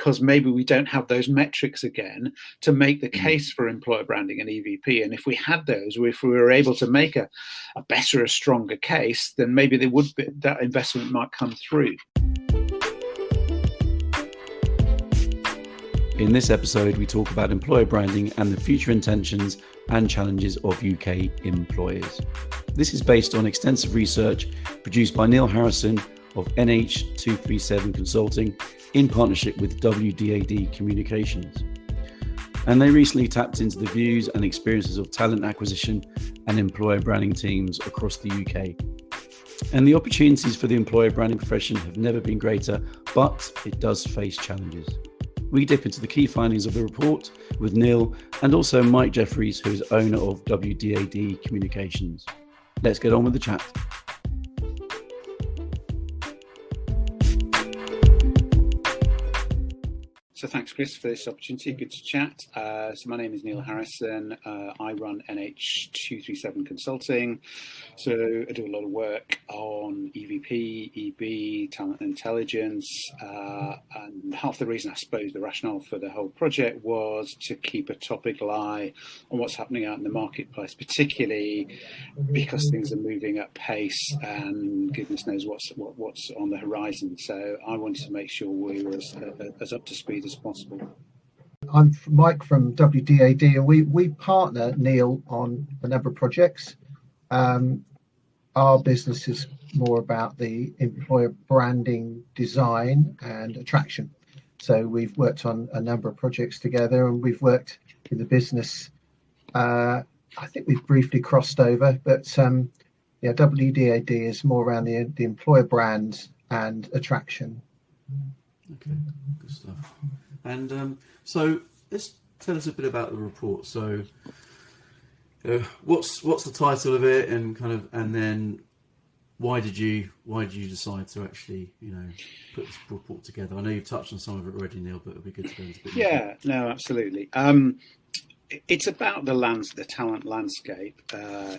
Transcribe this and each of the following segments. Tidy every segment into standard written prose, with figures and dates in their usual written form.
because maybe we don't have those metrics again to make the case for employer branding and EVP. And if we had those, or if we were able to make a better, a stronger case, then maybe there would be, that investment might come through. In this episode, we talk about employer branding and the future intentions and challenges of UK employers. This is based on extensive research produced by Neil Harrison of NH237 Consulting in partnership with WDAD Communications. And they recently tapped into the views and experiences of talent acquisition and employer branding teams across the UK. And the opportunities for the employer branding profession have never been greater, but it does face challenges. We dip into the key findings of the report with Neil and also Mike Jefferies, who is owner of WDAD Communications. Let's get on with the chat. So thanks, Chris, for this opportunity. Good to chat. So my name is Neil Harrison. I run NH237 Consulting. So I do a lot of work on EVP, EB, talent intelligence. And half the reason, I suppose, the rationale for the whole project was to keep a topical eye on what's happening out in the marketplace, particularly because things are moving at pace and goodness knows what's on the horizon. So I wanted to make sure we were as up to speed as possible. I'm Mike from WDAD, and we partner Neil on a number of projects. Our business is more about the employer branding, design and attraction. So we've worked on a number of projects together, and we've worked in the business. I think we've briefly crossed over, but WDAD is more around the employer brands and attraction. Okay, good stuff. And so let's tell us a bit about the report. So what's the title of it, and then why did you decide to actually put this report together? I know you've touched on some of it already, Neil, but it'd be good to go into a bit more. Yeah, no, absolutely. It's about the talent landscape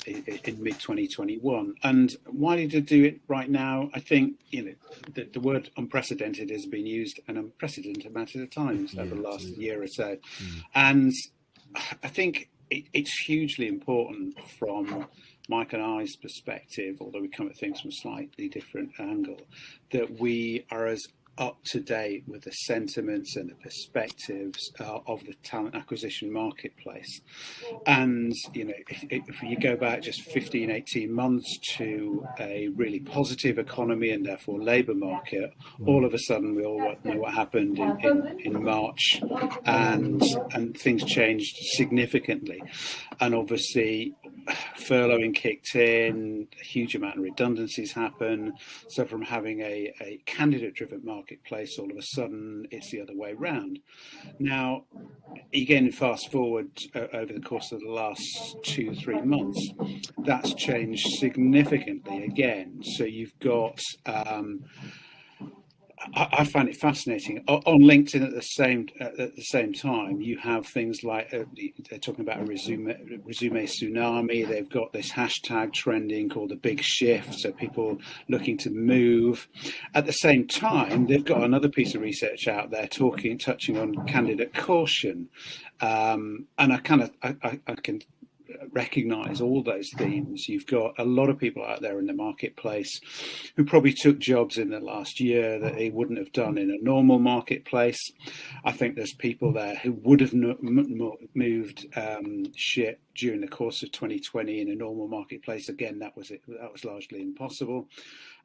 in mid-2021. And why did I do it right now? I think, the word unprecedented has been used an unprecedented amount of times over the last year or so. And I think it's hugely important from Mike and I's perspective, although we come at things from a slightly different angle, that we are as up to date with the sentiments and the perspectives of the talent acquisition marketplace. And if you go back just 18 months to a really positive economy and therefore labour market, all of a sudden we all know what happened in March, and things changed significantly. And obviously furloughing kicked in, a huge amount of redundancies happen. So from having a candidate-driven marketplace, all of a sudden it's the other way around. Now, again, fast forward over the course of the last 2-3 months, that's changed significantly again. So you've got I find it fascinating. On LinkedIn at the same time, you have things like they're talking about a resume tsunami. They've got this hashtag trending called the big shift, so people looking to move. At the same time, they've got another piece of research out there touching on candidate caution, and I can recognize all those themes. You've got a lot of people out there in the marketplace who probably took jobs in the last year that they wouldn't have done in a normal marketplace. I think there's people there who would have moved ship during the course of 2020 in a normal marketplace. Again, that was largely impossible.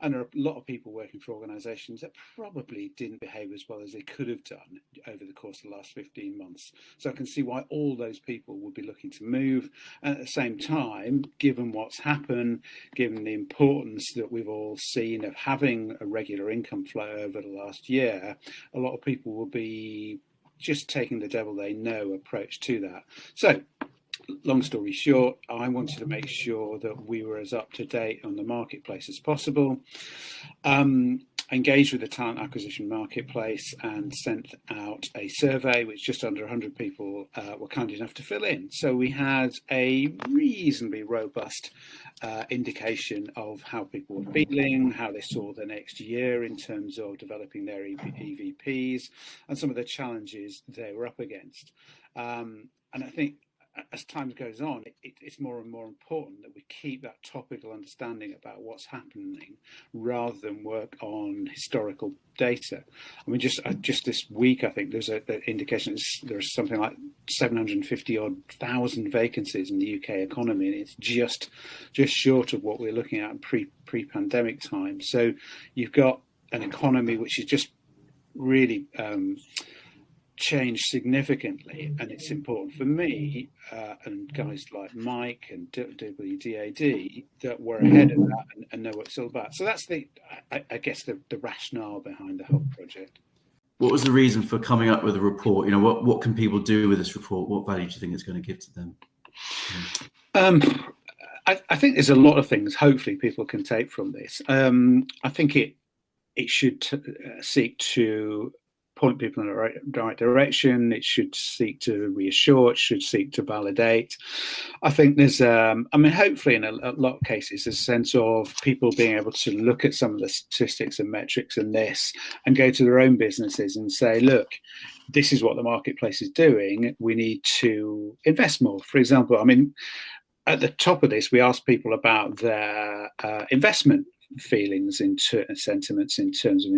And there are a lot of people working for organisations that probably didn't behave as well as they could have done over the course of the last 15 months. So I can see why all those people would be looking to move. And at the same time, given what's happened, given the importance that we've all seen of having a regular income flow over the last year, a lot of people will be just taking the devil they know approach to that. So, long story short, I wanted to make sure that we were as up to date on the marketplace as possible. engaged with the talent acquisition marketplace and sent out a survey which just under 100 people were kind enough to fill in. So we had a reasonably robust indication of how people were feeling, how they saw the next year in terms of developing their EVPs, and some of the challenges they were up against. And I think as time goes on, it's more and more important that we keep that topical understanding about what's happening rather than work on historical data. I mean, just this week, I think there's an indication there's something like 750,000 vacancies in the UK economy, and it's just short of what we're looking at in pre-pandemic time. So you've got an economy which is just really changed significantly, and it's important for me and guys like Mike and WDAD that we're ahead of that and know what it's all about. So that's I guess the rationale behind the whole project. What was the reason for coming up with a report? You know, what can people do with this report? What value do you think it's going to give to them? I think there's a lot of things hopefully people can take from this. I think it should seek to point people in the right direction. It should seek to reassure. It should seek to validate. I think there's, hopefully in a lot of cases, there's a sense of people being able to look at some of the statistics and metrics in this and go to their own businesses and say, look, this is what the marketplace is doing. We need to invest more. For example, at the top of this, we asked people about their investment feelings and sentiments in terms of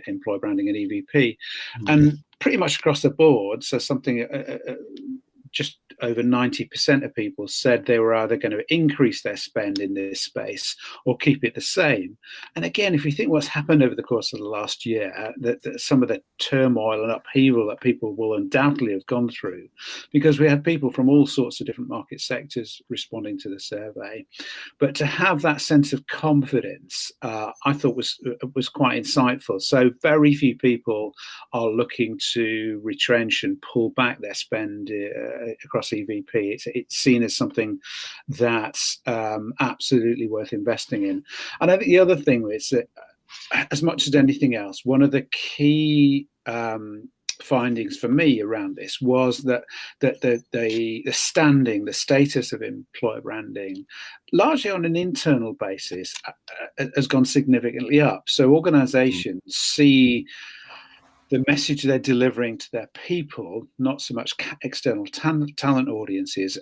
employer branding and EVP, and pretty much across the board, so something just over 90% of people said they were either going to increase their spend in this space or keep it the same. And again, if we think what's happened over the course of the last year, that some of the turmoil and upheaval that people will undoubtedly have gone through, because we had people from all sorts of different market sectors responding to the survey. But to have that sense of confidence, I thought was quite insightful. So very few people are looking to retrench and pull back their spend across EVP. It's seen as something that's absolutely worth investing in. And I think the other thing is that, as much as anything else, one of the key findings for me around this was that the status of employer branding, largely on an internal basis, has gone significantly up. So organizations see the message they're delivering to their people, not so much external talent audiences.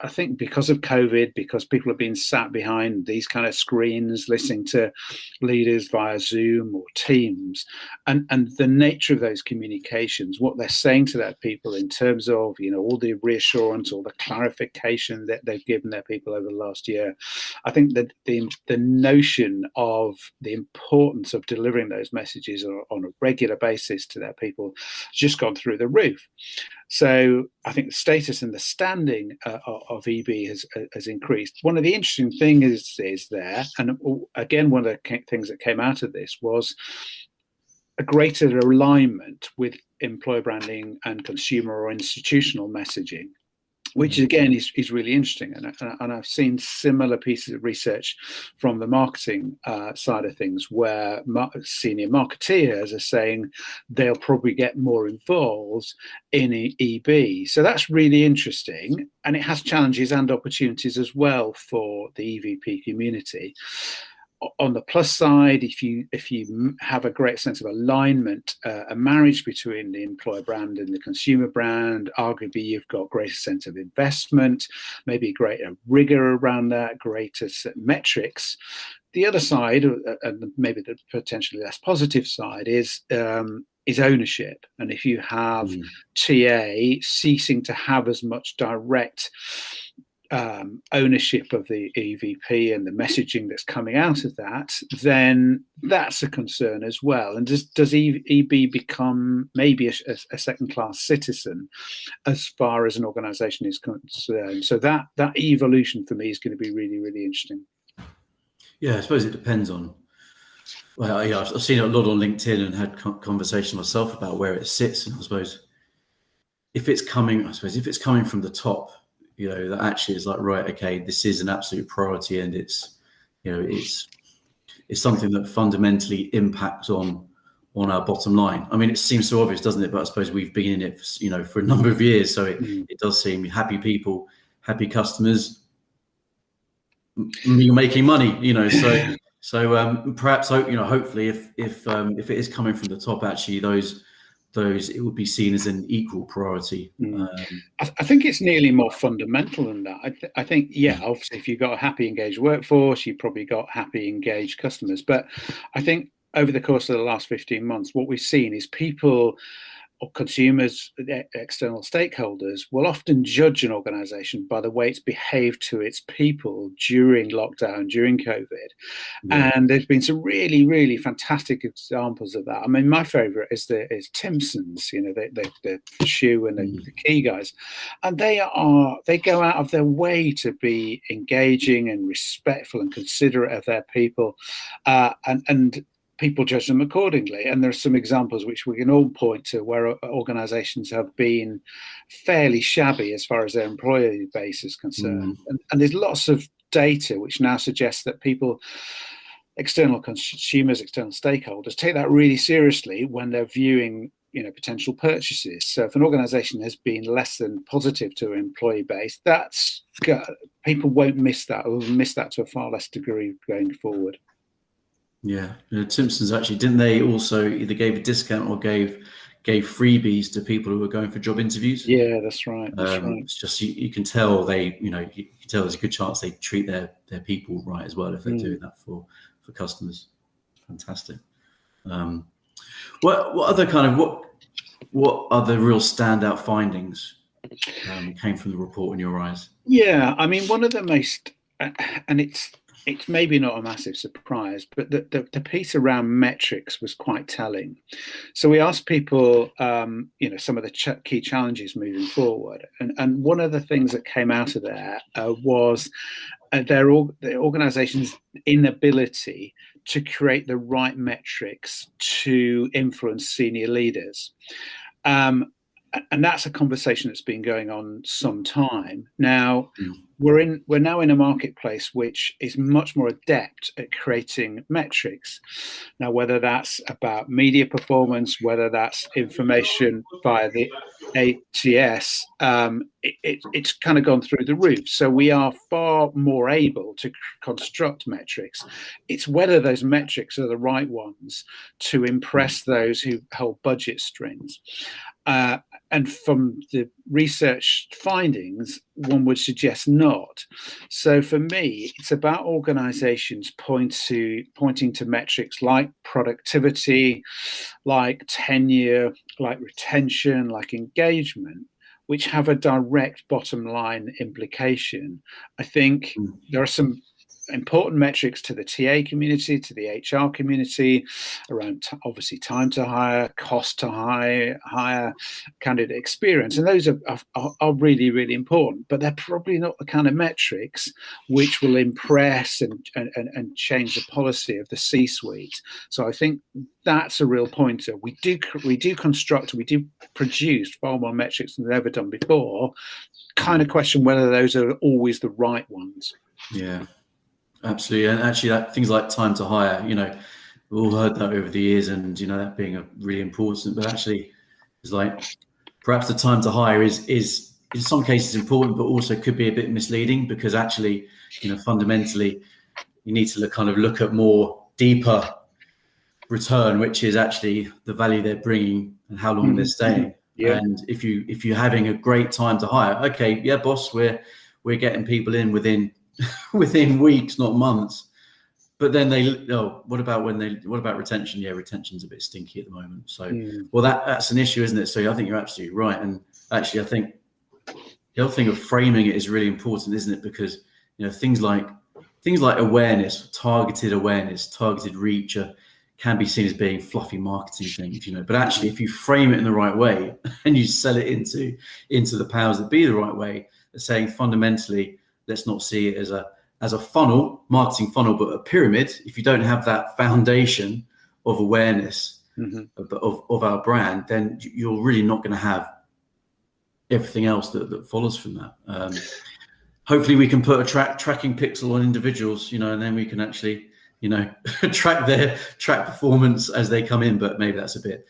I think because of COVID, because people have been sat behind these kind of screens, listening to leaders via Zoom or Teams, and the nature of those communications, what they're saying to their people in terms of, all the reassurance, all the clarification that they've given their people over the last year, I think that the notion of the importance of delivering those messages on a regular basis to their people has just gone through the roof. So I think the status and the standing of EB has increased. One of the interesting things is there, and again, one of the things that came out of this was a greater alignment with employer branding and consumer or institutional messaging, which again is really interesting. And I've seen similar pieces of research from the marketing side of things, where senior marketeers are saying they'll probably get more involved in EB. So that's really interesting. And it has challenges and opportunities as well for the EVP community. On the plus side, if you have a great sense of alignment, a marriage between the employer brand and the consumer brand, arguably you've got greater sense of investment, maybe greater rigor around that, greater metrics. The other side, and maybe the potentially less positive side, is ownership. And if you have TA ceasing to have as much direct ownership of the EVP and the messaging that's coming out of that, then that's a concern as well. And does EB become maybe a second-class citizen as far as an organization is concerned? So that evolution for me is going to be really, really interesting. Yeah, I suppose it depends on, well, I've seen it a lot on LinkedIn and had conversations myself about where it sits. And I suppose if it's coming from the top, that actually is like, right, okay, this is an absolute priority, and it's is something that fundamentally impacts on our bottom line. I mean, it seems so obvious, doesn't it? But I suppose we've been in it, for a number of years, so it does seem happy people, happy customers, you're making money, So perhaps, hopefully, if it is coming from the top, actually, those it would be seen as an equal priority. I think it's nearly more fundamental than that. I think, obviously, if you've got a happy, engaged workforce, you've probably got happy, engaged customers. But I think over the course of the last 15 months, what we've seen is people or consumers, external stakeholders, will often judge an organization by the way it's behaved to its people during lockdown, during COVID. And there's been some really, really fantastic examples of that. I mean, my favorite is Timpsons, the shoe and the key guys. And they go out of their way to be engaging and respectful and considerate of their people. And people judge them accordingly. And there are some examples which we can all point to where organizations have been fairly shabby as far as their employee base is concerned. And there's lots of data which now suggests that people, external consumers, external stakeholders, take that really seriously when they're viewing potential purchases. So if an organization has been less than positive to an employee base, people won't miss that, or will miss that to a far less degree going forward. Yeah, Timpsons actually, didn't they also either gave a discount or gave freebies to people who were going for job interviews? Yeah, that's right. It's just you can tell you can tell there's a good chance they treat their people right as well if they're doing that for customers. Fantastic. What other real standout findings came from the report in your eyes? Yeah, I mean, one of the most, and it's maybe not a massive surprise, but the piece around metrics was quite telling. So we asked people, some of the key challenges moving forward, and one of the things that came out of there was their organization's inability to create the right metrics to influence senior leaders. And that's a conversation that's been going on some time now. We're now in a marketplace which is much more adept at creating metrics. Now, whether that's about media performance, whether that's information via the ATS, it's kind of gone through the roof. So we are far more able to construct metrics. It's whether those metrics are the right ones to impress those who hold budget strings. And from the research findings, one would suggest not. So for me, it's about organizations pointing to metrics like productivity, like tenure, like retention, like engagement, which have a direct bottom line implication. I think there are some important metrics to the TA community, to the HR community, around obviously time to hire, cost to hire, candidate experience, and those are really, really important. But they're probably not the kind of metrics which will impress and change the policy of the C-suite. So I think that's a real pointer. We do produce far more metrics than they've ever done before. Kind of question whether those are always the right ones. Yeah. Absolutely, and actually, things like time to hire, we've all heard that over the years, and that being a really important. But actually, it's like perhaps the time to hire is in some cases important, but also could be a bit misleading, because actually, fundamentally, you need to look at more deeper return, which is actually the value they're bringing and how long they're staying. Yeah. And if you're having a great time to hire, okay, yeah, boss, we're getting people in within weeks, not months. But then what about retention? Yeah, retention's a bit stinky at the moment. So, well, that's an issue, isn't it? So I think you're absolutely right. And actually, I think the other thing of framing it is really important, isn't it? Because things like awareness, targeted reach can be seen as being fluffy marketing things, But actually, if you frame it in the right way and you sell it into the powers that be the right way, they're saying fundamentally, let's not see it as a funnel, marketing funnel, but a pyramid. If you don't have that foundation of awareness of our brand, then you're really not going to have everything else that follows from that. Hopefully we can put a tracking pixel on individuals, and then we can actually, track performance as they come in. But maybe that's a bit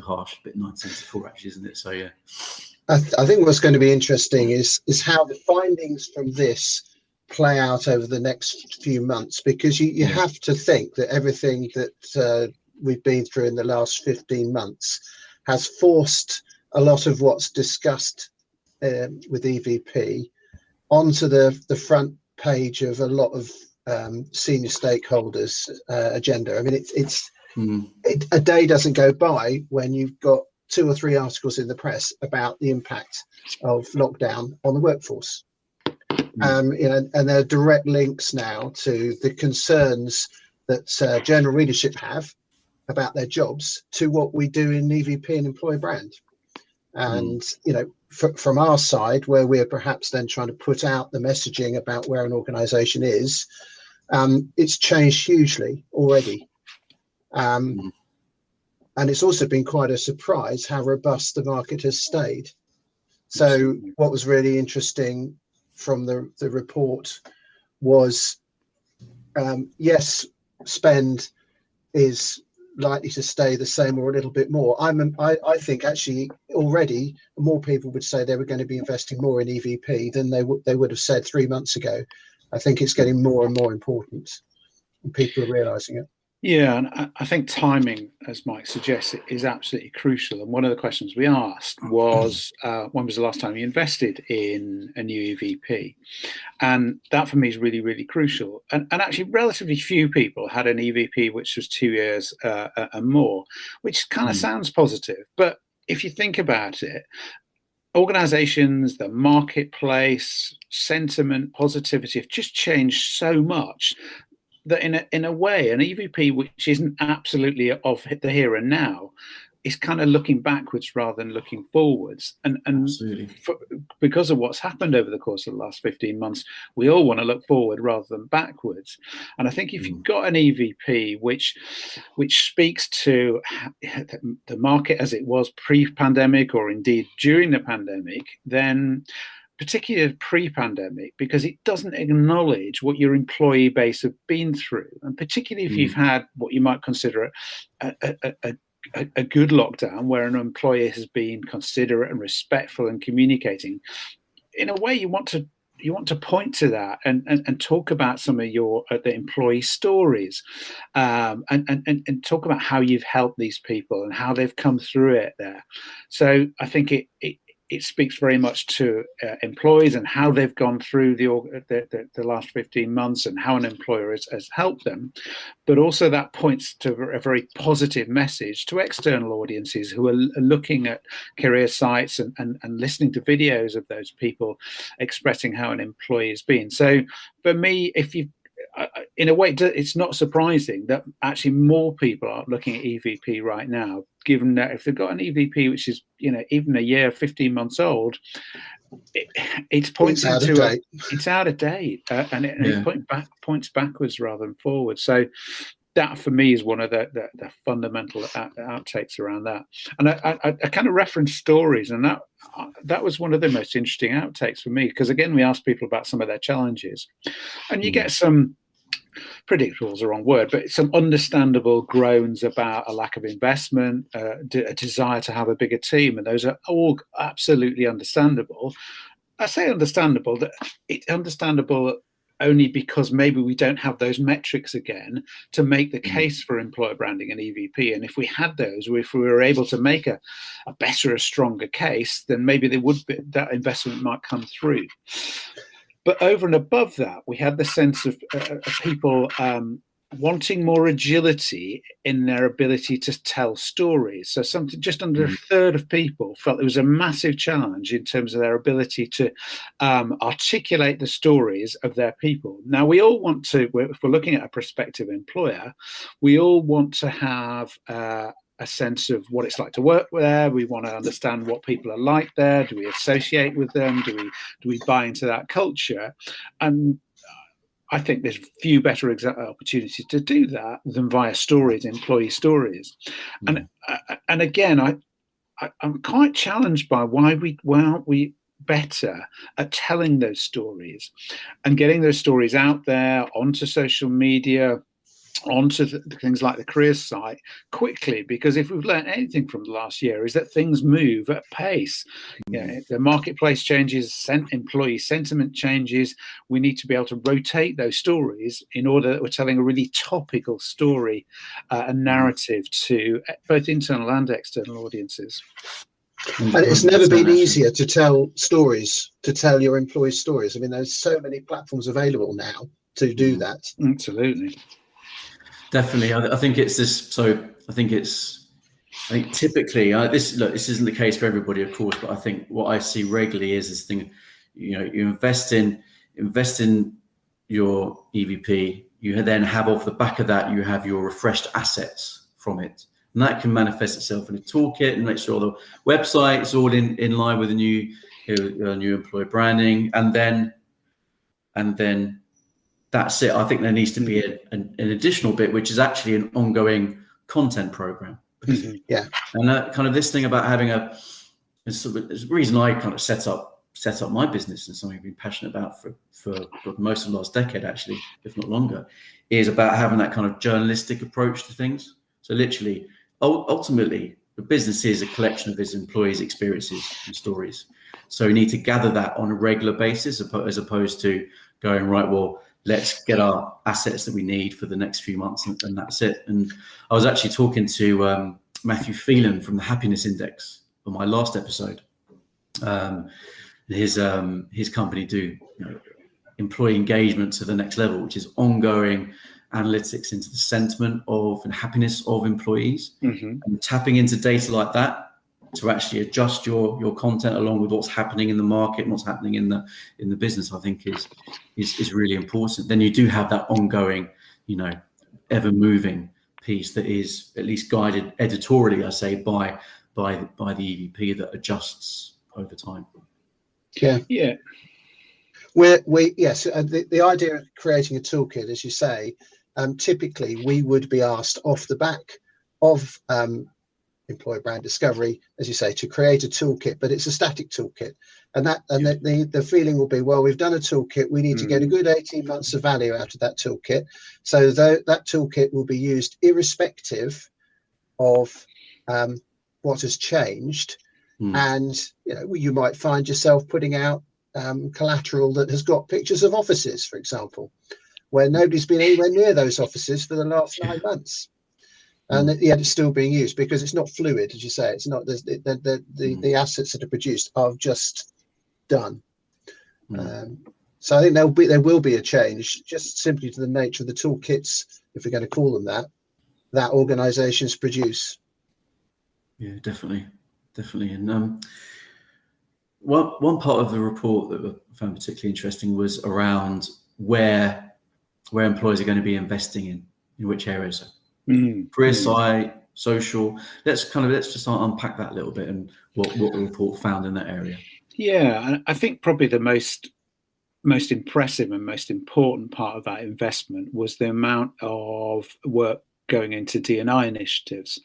harsh, a bit 1974 actually, isn't it? So yeah. I think what's going to be interesting is how the findings from this play out over the next few months, because you have to think that everything that we've been through in the last 15 months has forced a lot of what's discussed with EVP onto the front page of a lot of senior stakeholders' agenda. I mean, a day doesn't go by when you've got 2 or 3 articles in the press about the impact of lockdown on the workforce. And there are direct links now to the concerns that general readership have about their jobs to what we do in EVP and employer brand. And, from our side, where we're perhaps then trying to put out the messaging about where an organization is, it's changed hugely already. And it's also been quite a surprise how robust the market has stayed. So what was really interesting from the report was, yes, spend is likely to stay the same or a little bit more. I think actually already more people would say they were going to be investing more in EVP than they would have said 3 months ago. I think it's getting more and more important, and people are realizing it. Yeah, and I think timing, as Mike suggests, is absolutely crucial. And one of the questions we asked was, when was the last time you invested in a new EVP? And that for me is really, really crucial. And actually, relatively few people had an EVP which was 2 years and more, which kind of sounds positive. But if you think about it, organizations, the marketplace, sentiment, positivity have just changed so much that in a way, an EVP which isn't absolutely of the here and now is kind of looking backwards rather than looking forwards. And because of what's happened over the course of the last 15 months, we all want to look forward rather than backwards. And I think if you've got an EVP which speaks to the market as it was pre-pandemic or indeed during the pandemic, then particularly pre-pandemic, because it doesn't acknowledge what your employee base have been through. And particularly if you've had what you might consider a good lockdown where an employee has been considerate and respectful and communicating, in a way you want to point to that and talk about some of the employee stories, and talk about how you've helped these people and how they've come through it there. So I think it speaks very much to employees and how they've gone through the last 15 months and how an employer has helped them. But also that points to a very positive message to external audiences who are looking at career sites and listening to videos of those people expressing how an employee has been. So for me, in a way, it's not surprising that actually more people are looking at EVP right now, given that if they've got an EVP which is, even a year, 15 months old, it's out of date, and it points backwards rather than forward. So that for me is one of the fundamental outtakes around that. And I kind of referenced stories, and that was one of the most interesting outtakes for me, because again, we asked people about some of their challenges, and you get some predictable is the wrong word, but some understandable groans about a lack of investment, a desire to have a bigger team, and those are all absolutely understandable. I say understandable, that it's understandable only because maybe we don't have those metrics again to make the case for employer branding and EVP. And if we had those, or if we were able to make a better, a stronger case, then maybe that investment might come through. But over and above that, we had the sense of people wanting more agility in their ability to tell stories. So just under a third of people felt it was a massive challenge in terms of their ability to articulate the stories of their people. Now, we all want to, if we're looking at a prospective employer, we all want to have a sense of what it's like to work there. We want to understand what people are like there. Do we associate with them? Do we buy into that culture? And I think there's few better opportunities to do that than via stories, employee stories. And again, I'm quite challenged by why aren't we better at telling those stories and getting those stories out there onto social media, onto things like the careers site quickly, because if we've learned anything from the last year is that things move at pace. The marketplace changes, employee sentiment changes. We need to be able to rotate those stories in order that we're telling a really topical story and narrative to both internal and external audiences. And it's never been easier to tell stories, to tell your employees' stories. I mean, there's so many platforms available now to do that. Absolutely. Definitely. I think it's this. So I think typically this isn't the case for everybody, of course, but I think what I see regularly is this thing, you invest in your EVP, you then have off the back of that, you have your refreshed assets from it. And that can manifest itself in a toolkit and make sure the website is all in line with the new employer branding. And then that's it. I think there needs to be an additional bit, which is actually an ongoing content program. Yeah. And that kind of this thing about having it's the reason I kind of set up my business and something I've been passionate about for most of the last decade, actually, if not longer, is about having that kind of journalistic approach to things. So literally, ultimately, the business is a collection of its employees' experiences and stories. So we need to gather that on a regular basis, as opposed to going, right, well, let's get our assets that we need for the next few months and that's it. And I was actually talking to Matthew Phelan from the Happiness Index on my last episode. His company do employee engagement to the next level, which is ongoing analytics into the sentiment of and happiness of employees, and tapping into data like that to actually adjust your content along with what's happening in the market and what's happening in the business, I think is really important. Then you do have that ongoing, ever moving piece that is at least guided editorially, I say, by the EVP that adjusts over time. Yeah. The idea of creating a toolkit, as you say, typically we would be asked off the back of employer brand discovery, as you say, to create a toolkit, but it's a static toolkit, and the feeling will be, well, we've done a toolkit, we need to get a good 18 months of value out of that toolkit, so that toolkit will be used irrespective of what has changed. And you might find yourself putting out collateral that has got pictures of offices, for example, where nobody's been anywhere near those offices for the last 9 months. And yet it's still being used because it's not fluid, as you say. It's not the assets that are produced are just done. So I think there will be a change, just simply to the nature of the toolkits, if we're going to call them that organisations produce. Yeah, definitely. And one part of the report that I found particularly interesting was around where employers are going to be investing in which areas. Career site, social. Let's just unpack that a little bit and what the report found in that area. Yeah, and I think probably the most impressive and most important part of that investment was the amount of work going into D&I initiatives.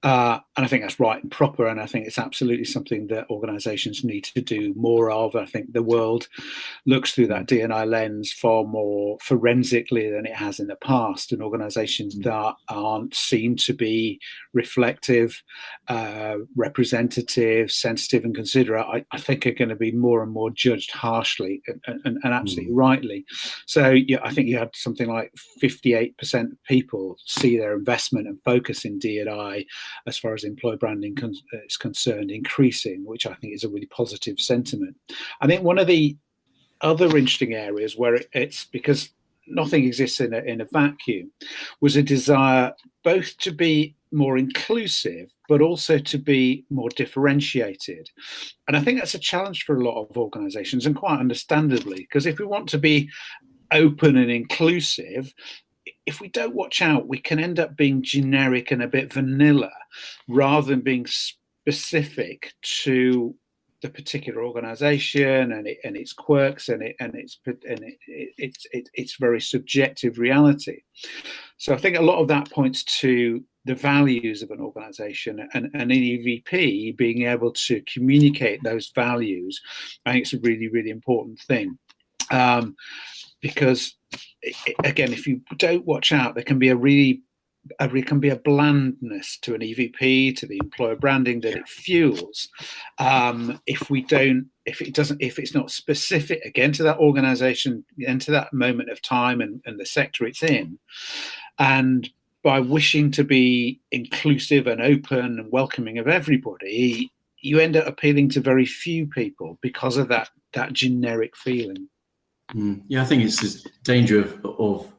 And I think that's right and proper, and I think it's absolutely something that organisations need to do more of. I think the world looks through that D&I lens far more forensically than it has in the past, and organisations that aren't seen to be reflective, representative, sensitive and considerate, I think are going to be more and more judged harshly and absolutely rightly. So yeah, I think you had something like 58% of people see their investment and focus in D&I as far as employer branding is concerned increasing, which I think is a really positive sentiment. I think one of the other interesting areas where it's because nothing exists in a vacuum was a desire both to be more inclusive but also to be more differentiated. And I think that's a challenge for a lot of organizations, and quite understandably, because if we want to be open and inclusive, if we don't watch out, we can end up being generic and a bit vanilla rather than being specific to the particular organization and its quirks and its very subjective reality. So I think a lot of that points to the values of an organization, and an EVP being able to communicate those values. I think it's a really, really important thing, because again, if you don't watch out, there can be a blandness to an EVP, to the employer branding that it fuels. If it's not specific again to that organization and to that moment of time and the sector it's in, and by wishing to be inclusive and open and welcoming of everybody, you end up appealing to very few people because of that generic feeling. Yeah, I think it's this danger of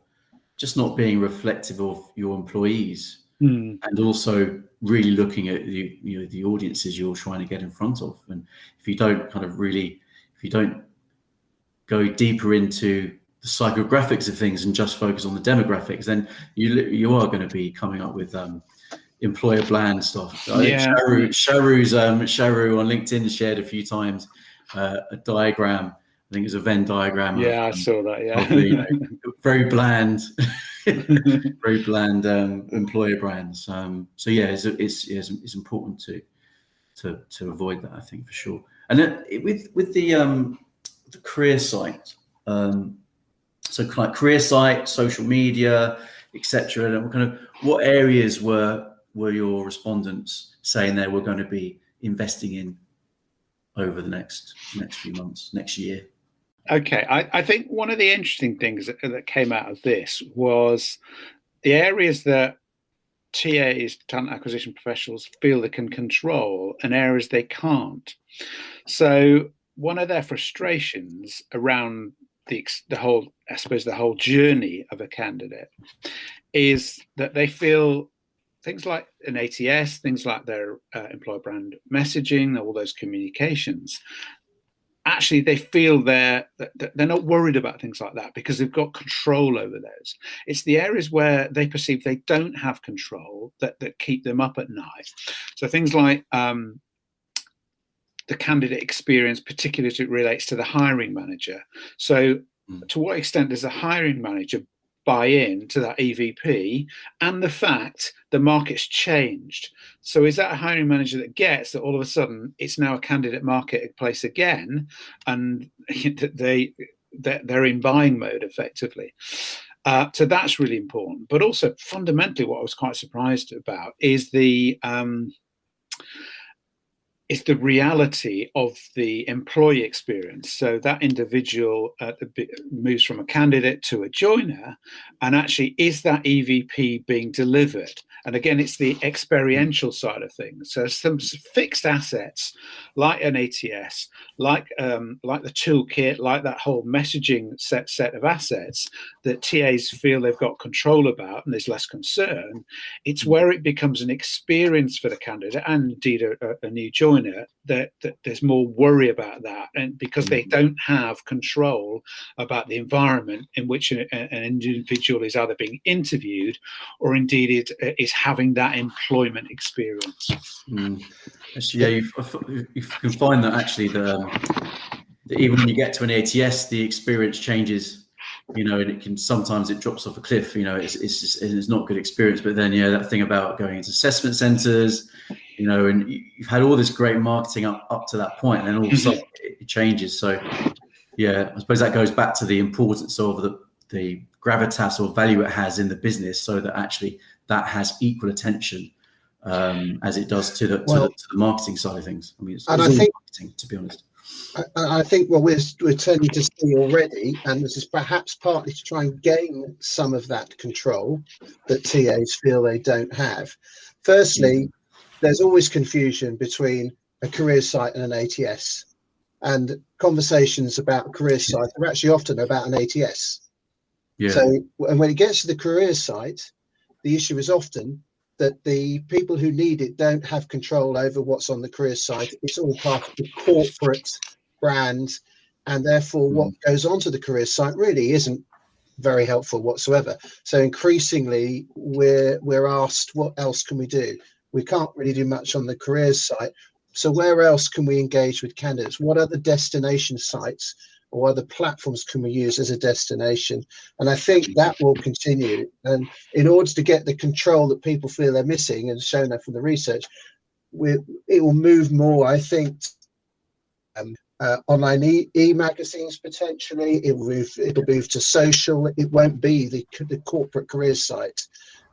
just not being reflective of your employees, and also really looking at the audiences you're trying to get in front of. And if you don't go deeper into the psychographics of things and just focus on the demographics, then you are going to be coming up with employer bland stuff. I think Sharu on LinkedIn shared a few times a diagram. I think it's a Venn diagram. Yeah, I saw that. Yeah, very bland, very bland employer brands. So yeah, it's important to avoid that, I think, for sure. And then with the career site, so kind of career site, social media, etc. And kind of what areas were your respondents saying they were going to be investing in over the next few months, next year? Okay, I think one of the interesting things that came out of this was the areas that TAs, talent acquisition professionals, feel they can control and areas they can't. So one of their frustrations around the whole, I suppose, the whole journey of a candidate is that they feel things like an ATS, things like their employer brand messaging, all those communications, actually they feel they're not worried about things like that because they've got control over those. It's the areas where they perceive they don't have control that keep them up at night. So things like the candidate experience, particularly as it relates to the hiring manager. So to what extent does the hiring manager buy in to that EVP and the fact the market's changed? So is that a hiring manager that gets that all of a sudden it's now a candidate marketplace again, and they're in buying mode effectively? So that's really important. But also fundamentally, what I was quite surprised about is the reality of the employee experience. So that individual moves from a candidate to a joiner, and actually is that EVP being delivered? And again, it's the experiential side of things. So some fixed assets like an ATS, like the toolkit, like that whole messaging set of assets that TAs feel they've got control about and there's less concern. It's where it becomes an experience for the candidate and indeed a new joiner that there's more worry about that, and because they don't have control about the environment in which an individual is either being interviewed or indeed is having that employment experience. Actually, yeah, you can find that actually that even when you get to an ATS, the experience changes. And sometimes it drops off a cliff. It's not good experience. But then, that thing about going into assessment centers, and you've had all this great marketing up to that point, and then all of a sudden it changes. So, yeah, I suppose that goes back to the importance of the gravitas or value it has in the business, so that actually that has equal attention as it does to the marketing side of things. I mean, it's all marketing, to be honest. I think what we're tending to see already, and this is perhaps partly to try and gain some of that control that TAs feel they don't have. Firstly, there's always confusion between a career site and an ATS, and conversations about a career site are actually often about an ATS. Yeah. So, and when it gets to the career site, the issue is often that the people who lead it don't have control over what's on the career site. It's all part of the corporate brand, and therefore what goes onto the career site really isn't very helpful whatsoever. So increasingly we're asked, what else can we do? We can't really do much on the careers site. So where else can we engage with candidates? What other destination sites or other platforms can we use as a destination? And I think that will continue. And in order to get the control that people feel they're missing, and shown that from the research, it will move more, I think, online e-magazines potentially. It'll move to social. It won't be the corporate careers site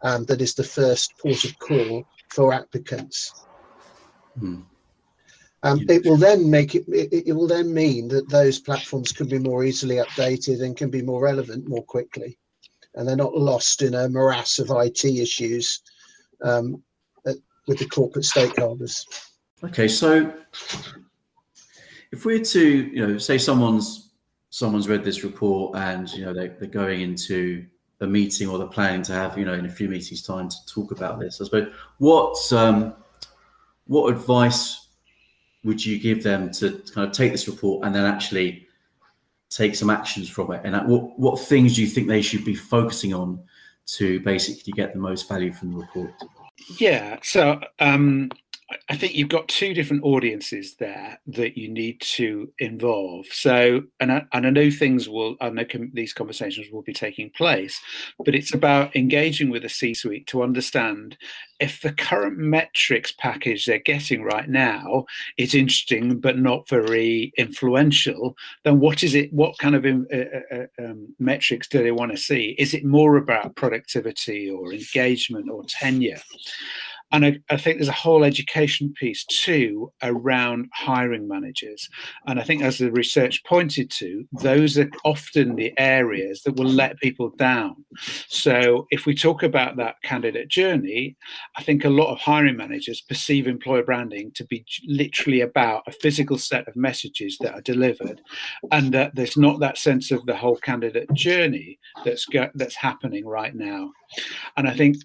that is the first port of call for applicants. It will then it will then mean that those platforms can be more easily updated and can be more relevant more quickly, and they're not lost in a morass of IT issues with the corporate stakeholders. Okay, so if we're to, say someone's read this report and they're going into a meeting, or they're planning to have in a few meetings time to talk about this, I suppose what advice would you give them to kind of take this report and then actually take some actions from it? And what things do you think they should be focusing on to basically get the most value from the report? Yeah, so I think you've got two different audiences there that you need to involve. So, and I know these conversations will be taking place, but it's about engaging with the C-suite to understand if the current metrics package they're getting right now is interesting but not very influential, then what kind of metrics do they want to see? Is it more about productivity or engagement or tenure? And I think there's a whole education piece too around hiring managers. And I think, as the research pointed to, those are often the areas that will let people down. So if we talk about that candidate journey, I think a lot of hiring managers perceive employer branding to be literally about a physical set of messages that are delivered, and that there's not that sense of the whole candidate journey that's happening right now. And I think,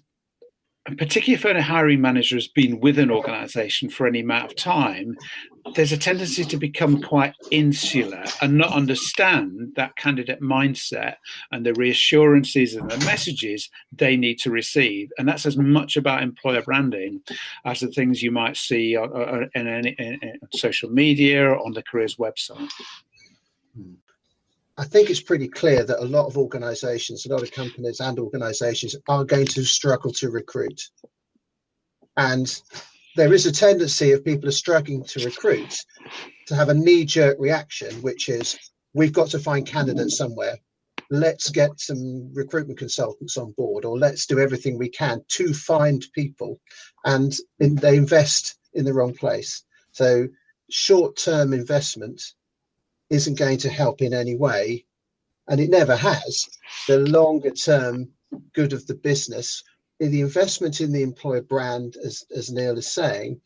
and particularly if a hiring manager has been with an organization for any amount of time, there's a tendency to become quite insular and not understand that candidate mindset and the reassurances and the messages they need to receive. And that's as much about employer branding as the things you might see in social media or on the careers website. I think it's pretty clear that a lot of organizations, a lot of companies and organizations are going to struggle to recruit. And there is a tendency, if people are struggling to recruit, to have a knee-jerk reaction, which is, we've got to find candidates somewhere. Let's get some recruitment consultants on board, or let's do everything we can to find people. And they invest in the wrong place. So short-term investment isn't going to help in any way, and it never has. The longer term good of the business, the investment in the employer brand, as Neil is saying,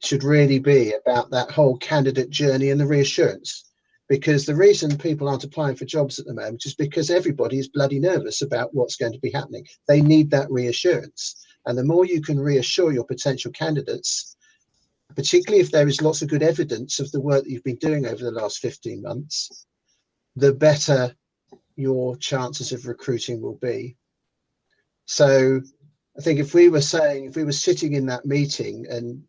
should really be about that whole candidate journey and the reassurance. Because the reason people aren't applying for jobs at the moment is because everybody is bloody nervous about what's going to be happening. They need that reassurance. And the more you can reassure your potential candidates, particularly if there is lots of good evidence of the work that you've been doing over the last 15 months, the better your chances of recruiting will be. So I think if we were sitting in that meeting and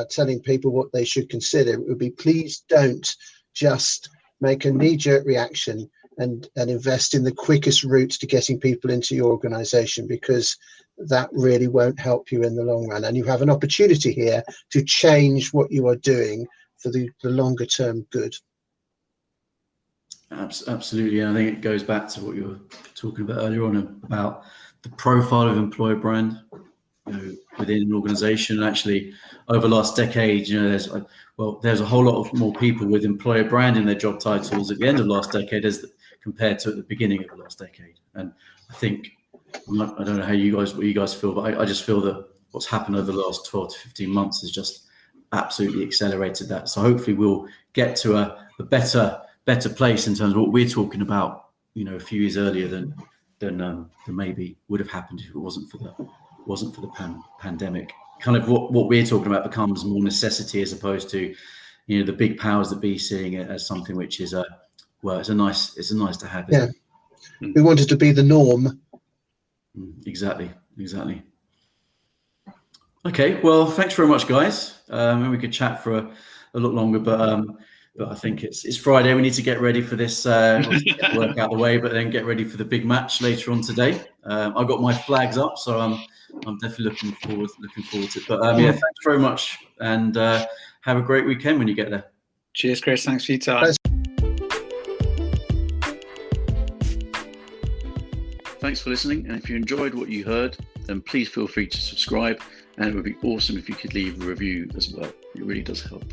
telling people what they should consider, it would be, please don't just make a knee-jerk reaction and invest in the quickest route to getting people into your organization, because that really won't help you in the long run. And you have an opportunity here to change what you are doing for the longer term good. Absolutely. And I think it goes back to what you were talking about earlier on about the profile of employer brand within an organization. And actually, over the last decade, there's a whole lot of more people with employer brand in their job titles at the end of last decade as compared to at the beginning of the last decade. And I think, I don't know what you guys feel, but I just feel that what's happened over the last 12 to 15 months has just absolutely accelerated that. So hopefully we'll get to a better place in terms of what we're talking about, a few years earlier than maybe would have happened if it wasn't for the pandemic. Kind of what we're talking about becomes more necessity as opposed to, the big powers that be seeing it as something which is it's a nice to have. Yeah, we wanted to be the norm. Exactly. Okay, well, thanks very much, guys. We could chat for a lot longer, but I think it's Friday. We need to get ready for this, get work out of the way, but then get ready for the big match later on today. I've got my flags up, so I'm definitely looking forward to it. But yeah, thanks very much, and have a great weekend when you get there. Cheers, Chris. Thanks for your time. Thanks. Thanks for listening. And if you enjoyed what you heard, then please feel free to subscribe. And it would be awesome if you could leave a review as well. It really does help.